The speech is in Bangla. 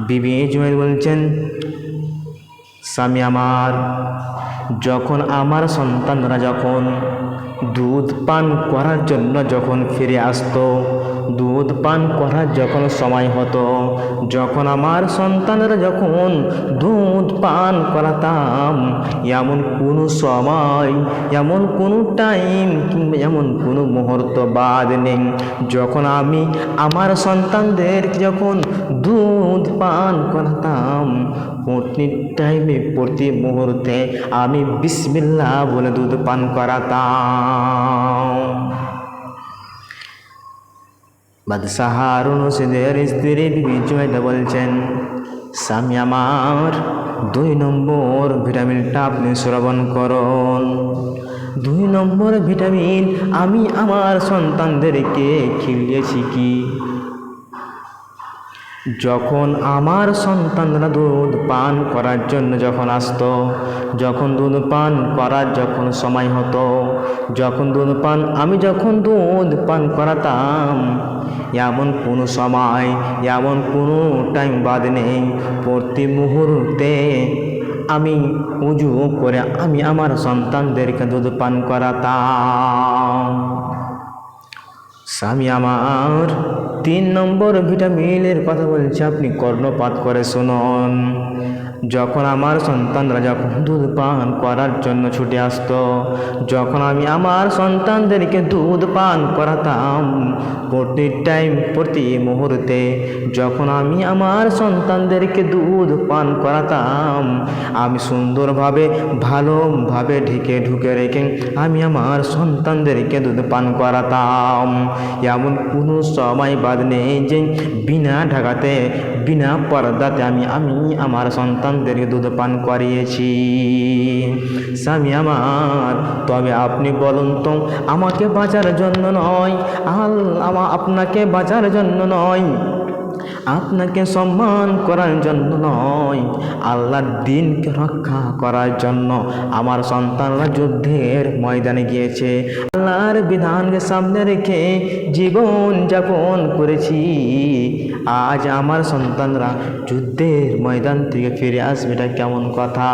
বিবি জুবাইর বলছেন, স্বামী আমার, যখন আমার সন্তানরা যখন দুধ পান করার জন্য যখন ফিরে আসতো, দুধ পান করার যখন সময় হতো, যখন আমার সন্তানরা যখন দুধ পান করাতাম, এমন কোনো সময়, এমন কোনো টাইম কিংবা এমন কোনো মুহূর্ত বাদ নেই যখন আমি আমার সন্তানদের যখন দুধ পান করাতাম, প্রতি টাইমে প্রতি মুহূর্তে আমি বিসমিল্লাহ বলে দুধ পান করাতাম। বাদশাহ হারুন রশিদের স্ত্রী বিবি জুবাইদা বলছেন, স্বামী আমার, 2 নম্বর ভিটামিনটা আপনি শ্রবণ করুন। 2 নম্বর ভিটামিন আমি আমার সন্তানদেরকে খেলিয়েছি কি, যখন আমার সন্তানরা দুধ পান করার জন্য যখন আসতো, যখন দুধ পান করার যখন সময় হতো, যখন দুধ পান আমি যখন দুধ পান করাতাম, এমন কোনো সময়, এমন কোনো টাইম বাদ নেই, প্রতি মুহূর্তে আমি উজু করে আমি আমার সন্তানদেরকে দুধ পান করাতাম। স্বামী আমার, 3 নম্বর ভিটামিনের কথা বলছি, আপনি কর্ণপাত করে শুনুন। যখন আমার সন্তানরা যখন দুধ পান করার জন্য ছুটে আসতো, যখন আমি আমার সন্তানদেরকে দুধ পান করাতাম, প্রতি টাইম প্রতি মুহূর্তে যখন আমি আমার সন্তানদেরকে দুধ পান করাতাম, আমি সুন্দরভাবে ভালোভাবে ঢুকে রেখে আমি আমার সন্তানদেরকে দুধ পান করাতাম। এমন কোনো সময় বাদ নেই যে বিনা ঢাকাতে বিনা পর্দাতে আমি আমার সন্তানদেরকে দুধ পান করিয়েছি। স্বামী আমার, তবে আপনি বলুন তো, আমাকে বাঁচার জন্য নয়, আপনাকে বাঁচার জন্য নয়, আপনাকে সম্মান করার জন্য নয়, আল্লাহর দ্বীনকে রক্ষা করার জন্য আমার সন্তানরা যুদ্ধের ময়দানে গিয়েছে। আল্লাহর বিধানকে সামনে রেখে জীবন যাপন করেছি। আজ আমার সন্তানরা যুদ্ধের ময়দান থেকে ফিরে আসবে, এটা কেমন কথা?